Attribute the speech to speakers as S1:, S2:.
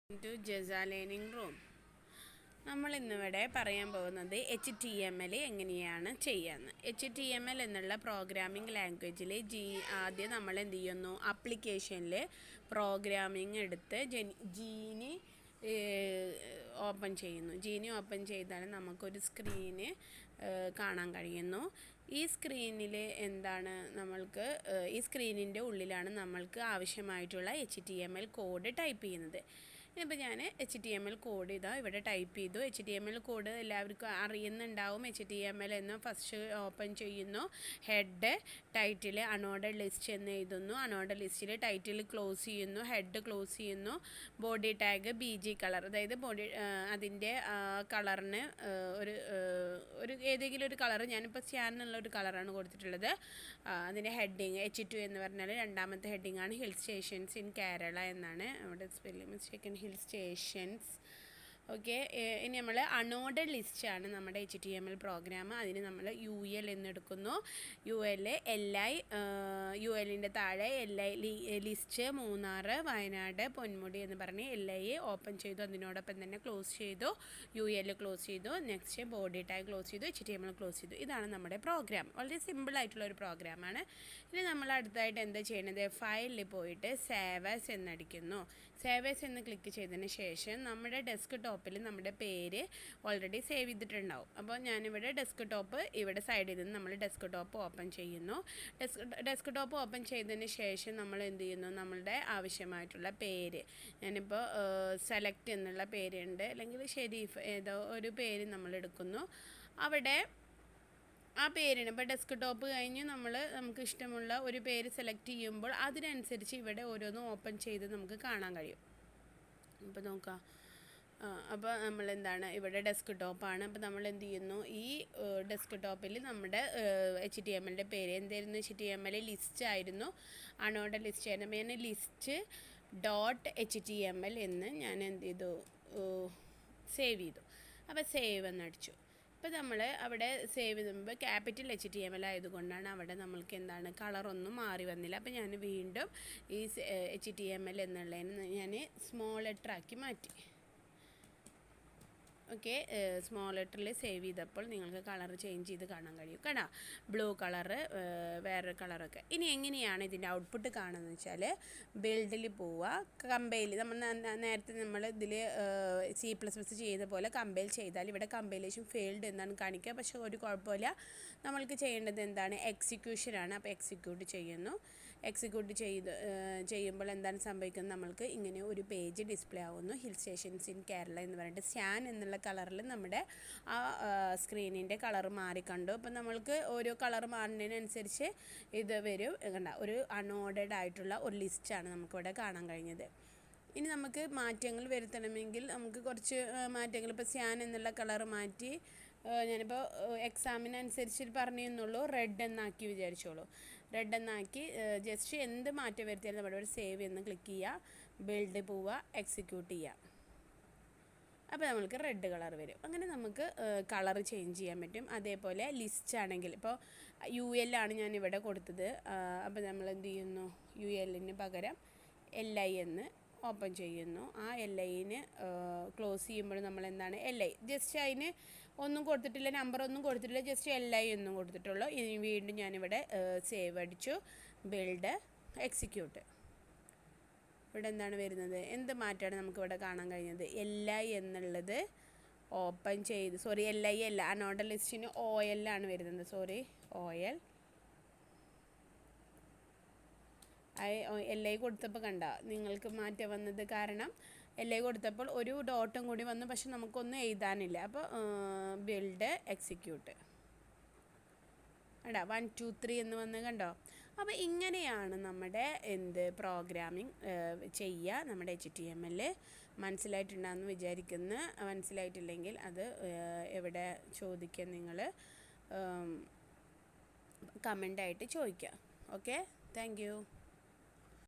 S1: To ജസ learning room. നമ്മൾ ഇന്നിവിടെ പറയാൻ പോകുന്നത് HTML എങ്ങനെയാണ് ചെയ്യാന്ന്. HTML എന്നുള്ള പ്രോഗ്രാമിംഗ് ലാംഗ്വേജിൽ ആദ്യം നമ്മൾ എന്ത് ചെയ്യുന്നു, ആപ്ലിക്കേഷനിൽ പ്രോഗ്രാമിംഗ് എടുത്ത് ജീനി ഓപ്പൺ ചെയ്യുന്നു. ജീനി ഓപ്പൺ ചെയ്താൽ നമുക്കൊരു സ്ക്രീന് കാണാൻ കഴിയുന്നു. ഈ സ്ക്രീനിൽ എന്താണ് നമ്മൾക്ക്, ഈ സ്ക്രീനിൻ്റെ ഉള്ളിലാണ് നമ്മൾക്ക് ആവശ്യമായിട്ടുള്ള HTML കോഡ് ടൈപ്പ് ചെയ്യുന്നത്. ഇപ്പോൾ ഞാൻ HTML കോഡ് ഇവിടെ ടൈപ്പ് ചെയ്തു. HTML കോഡ് എല്ലാവർക്കും അറിയുന്നുണ്ടാവും. HTML എന്ന് ഫസ്റ്റ് ഓപ്പൺ ചെയ്യുന്നു, ഹെഡ് ടൈറ്റിൽ അൺഓർഡർഡ് ലിസ്റ്റ് എന്ന് എഴുതുന്നു. അൺഓർഡർഡ് ലിസ്റ്റിൽ ടൈറ്റിൽ ക്ലോസ് ചെയ്യുന്നു, ഹെഡ് ക്ലോസ് ചെയ്യുന്നു. ബോഡി ടാഗ് BG കളർ, അതായത് ബോഡി അതിൻ്റെ കളറിന് ഒരു ഏതെങ്കിലും ഒരു കളർ, ഞാനിപ്പോൾ സ്യാൻ എന്നുള്ള ഒരു കളറാണ് കൊടുത്തിട്ടുള്ളത്. അതിൻ്റെ ഹെഡിങ് H2 എന്ന് പറഞ്ഞാൽ രണ്ടാമത്തെ ഹെഡിങ്ങാണ് ഹിൽ സ്റ്റേഷൻസ് ഇൻ കേരള എന്നാണ്. അവിടെ spelling mistake, hill stations. Okay, ഇനി നമ്മൾ അൺഓർഡർഡ് ലിസ്റ്റാണ് നമ്മുടെ HTML പ്രോഗ്രാം. അതിന് നമ്മൾ UL എന്നെടുക്കുന്നു. ULൻ്റെ താഴെ LI ലിസ്റ്റ് മൂന്നാർ, വയനാട്, പൊന്മുടി എന്ന് പറഞ്ഞ് LI ഓപ്പൺ ചെയ്തു. അതിനോടൊപ്പം തന്നെ ക്ലോസ് ചെയ്തു, UL ക്ലോസ് ചെയ്തു. നെക്സ്റ്റ് ബോഡി ടാഗ് ക്ലോസ് ചെയ്തു, HTML ക്ലോസ് ചെയ്തു. ഇതാണ് നമ്മുടെ പ്രോഗ്രാം. വളരെ സിമ്പിളായിട്ടുള്ളൊരു പ്രോഗ്രാമാണ്. ഇനി നമ്മൾ അടുത്തായിട്ട് എന്താ ചെയ്യുന്നത്, ഫയലിൽ പോയിട്ട് സേവ് ആസ് എന്നടിക്കുന്നു. സേവ് ആസ് എന്ന് ക്ലിക്ക് ചെയ്തതിന് ശേഷം നമ്മുടെ ഡെസ്ക് ടോപ്പിൽ നമ്മുടെ പേര് ഓൾറെഡി സേവ് ചെയ്തിട്ടുണ്ടാവും. അപ്പോൾ ഞാനിവിടെ ഡെസ്ക് ടോപ്പ്, ഇവിടെ സൈഡിൽ നിന്ന് നമ്മൾ ഡെസ്ക് ടോപ്പ് ഓപ്പൺ ചെയ്യുന്നു. ഡെസ്ക് ടോപ്പ് ഓപ്പൺ ചെയ്തതിന് ശേഷം നമ്മൾ എന്ത് ചെയ്യുന്നു, നമ്മളുടെ ആവശ്യമായിട്ടുള്ള പേര്, ഞാനിപ്പോൾ സെലക്ട് എന്നുള്ള പേരുണ്ട്, അല്ലെങ്കിൽ ഷെരീഫ് ഏതോ ഒരു പേര് നമ്മൾ എടുക്കുന്നു. അവിടെ ആ പേരിന് ഇപ്പോൾ ഡെസ്ക് ടോപ്പ് കഴിഞ്ഞ് നമുക്ക് ഇഷ്ടമുള്ള ഒരു പേര് സെലക്ട് ചെയ്യുമ്പോൾ അതിനനുസരിച്ച് ഇവിടെ ഓരോന്നും ഓപ്പൺ ചെയ്ത് നമുക്ക് കാണാൻ കഴിയും. ഇപ്പോൾ നോക്കാം. അപ്പോൾ നമ്മളെന്താണ്, ഇവിടെ ഡെസ്ക് ടോപ്പാണ്. അപ്പോൾ നമ്മൾ എന്ത് ചെയ്യുന്നു, ഈ ഡെസ്ക് ടോപ്പിൽ നമ്മുടെ HTMLൻ്റെ പേര് എന്തായിരുന്നു, HTML ലിസ്റ്റ് ആയിരുന്നു, അൺഓർഡർഡ് ലിസ്റ്റ് ആയിരുന്നു. അപ്പോൾ ഞാൻ ലിസ്റ്റ് .html എന്ന് ഞാൻ എന്ത് ചെയ്തു, സേവ് ചെയ്തു. അപ്പോൾ സേവ് എന്നടിച്ചു. ഇപ്പോൾ നമ്മൾ അവിടെ സേവ് ചെയ്യുമ്പോൾ ക്യാപിറ്റൽ HTML ആയതുകൊണ്ടാണ് അവിടെ നമ്മൾക്ക് എന്താണ് കളറൊന്നും മാറി വന്നില്ല. അപ്പോൾ ഞാൻ വീണ്ടും ഈ HTML എന്നുള്ളതിന് ഞാൻ സ്മോൾ ലെറ്റർ ആക്കി മാറ്റി. ഓക്കെ, സ്മോൾ ലെറ്ററിൽ സേവ് ചെയ്തപ്പോൾ നിങ്ങൾക്ക് കളർ ചേഞ്ച് ചെയ്ത് കാണാൻ കഴിയും. കേട്ടോ, ബ്ലൂ കളറ്, വേറൊരു കളറൊക്കെ. ഇനി എങ്ങനെയാണ് ഇതിൻ്റെ ഔട്ട്പുട്ട് കാണുന്നത് വെച്ചാൽ, ബിൽഡിൽ പോവുക, കമ്പൈൽ, നേരത്തെ നമ്മൾ ഇതിൽ C++ ചെയ്ത പോലെ കമ്പൈൽ ചെയ്താൽ ഇവിടെ കമ്പൈലേഷൻ ഫെയിൽഡ് എന്നാണ് കാണിക്കുക. പക്ഷേ ഒരു കുഴപ്പമില്ല, നമ്മൾക്ക് ചെയ്യേണ്ടത് എന്താണ്, എക്സിക്യൂഷനാണ്. അപ്പോൾ എക്സിക്യൂട്ട് ചെയ്യുന്നു. എക്സിക്യൂട്ട് ചെയ്യുമ്പോൾ എന്താണ് സംഭവിക്കുന്നത്, നമ്മൾക്ക് ഇങ്ങനെ ഒരു പേജ് ഡിസ്പ്ലേ ആവുന്നു. ഹിൽ സ്റ്റേഷൻസ് ഇൻ കേരള എന്ന് പറഞ്ഞിട്ട് സ്യാൻ എന്നുള്ള കളറിൽ നമ്മുടെ ആ സ്ക്രീനിൻ്റെ കളർ മാറിക്കണ്ടു. അപ്പം നമ്മൾക്ക് ഓരോ കളർ മാറുന്നതിനനുസരിച്ച് ഇത് വരും. കണ്ട, ഒരു അൺഓർഡർഡ് ആയിട്ടുള്ള ഒരു ലിസ്റ്റാണ് നമുക്കിവിടെ കാണാൻ കഴിഞ്ഞത്. ഇനി നമുക്ക് മാറ്റങ്ങൾ വരുത്തണമെങ്കിൽ നമുക്ക് കുറച്ച് മാറ്റങ്ങൾ, ഇപ്പോൾ സ്യാൻ എന്നുള്ള കളർ മാറ്റി, ഞാനിപ്പോൾ എക്സാമിനനുസരിച്ച് പറഞ്ഞു എന്നുള്ളൂ, റെഡ് എന്നാക്കി വിചാരിച്ചോളൂ. റെഡ് എന്നാക്കി ജസ്റ്റ് എന്ത് മാറ്റം വരുത്തിയാലും നമ്മുടെ ഒരു സേവ് എന്ന് ക്ലിക്ക് ചെയ്യുക, ബിൽഡ് പോവുക, എക്സിക്യൂട്ട് ചെയ്യുക. അപ്പോൾ നമ്മൾക്ക് റെഡ് കളർ വരും. അങ്ങനെ നമുക്ക് കളർ ചേഞ്ച് ചെയ്യാൻ പറ്റും. അതേപോലെ ലിസ്റ്റ് ആണെങ്കിൽ ഇപ്പോൾ UL ആണ് ഞാനിവിടെ കൊടുത്തത്. അപ്പോൾ നമ്മൾ എന്ത് ചെയ്യുന്നു, ULന് പകരം LI എന്ന് ഓപ്പൺ ചെയ്യുന്നു. ആ LIന് ക്ലോസ് ചെയ്യുമ്പോൾ നമ്മൾ എന്താണ്, LI ജസ്റ്റ് അതിന് ഒന്നും കൊടുത്തിട്ടില്ല, നമ്പറൊന്നും കൊടുത്തിട്ടില്ല, ജസ്റ്റ് LI എന്നും കൊടുത്തിട്ടുള്ളൂ. ഇനി വീണ്ടും ഞാനിവിടെ സേവ് അടിച്ചു, ബിൽഡ്, എക്സിക്യൂട്ട്. ഇവിടെ എന്താണ് വരുന്നത്, എന്ത് മാറ്റമാണ് നമുക്കിവിടെ കാണാൻ കഴിഞ്ഞത്, LI എന്നുള്ളത് ഓപ്പൺ ചെയ്ത്, സോറി LI അല്ല, അൺഓർഡർഡ് ലിസ്റ്റിന് OL ആണ് വരുന്നത്, സോറി OL. LI കൊടുത്തപ്പോൾ കണ്ട നിങ്ങൾക്ക് മാറ്റം വന്നത്, കാരണം LI കൊടുത്തപ്പോൾ ഒരു ഡോട്ടും കൂടി വന്നു, പക്ഷെ നമുക്കൊന്നും എഴുതാനില്ല. അപ്പോൾ ബിൽഡ്, എക്സിക്യൂട്ട്, കണ്ടോ 1 2 3 എന്ന് വന്ന് കണ്ടോ. അപ്പോൾ ഇങ്ങനെയാണ് നമ്മുടെ പ്രോഗ്രാമിംഗ് ചെയ്യുക. നമ്മുടെ HTML മനസ്സിലായിട്ടുണ്ടാകുമെന്ന് വിചാരിക്കുന്നു. മനസ്സിലായിട്ടില്ലെങ്കിൽ അത് എവിടെ ചോദിക്കുക, നിങ്ങൾ കമൻ്റായിട്ട് ചോദിക്കുക. Okay, thank you.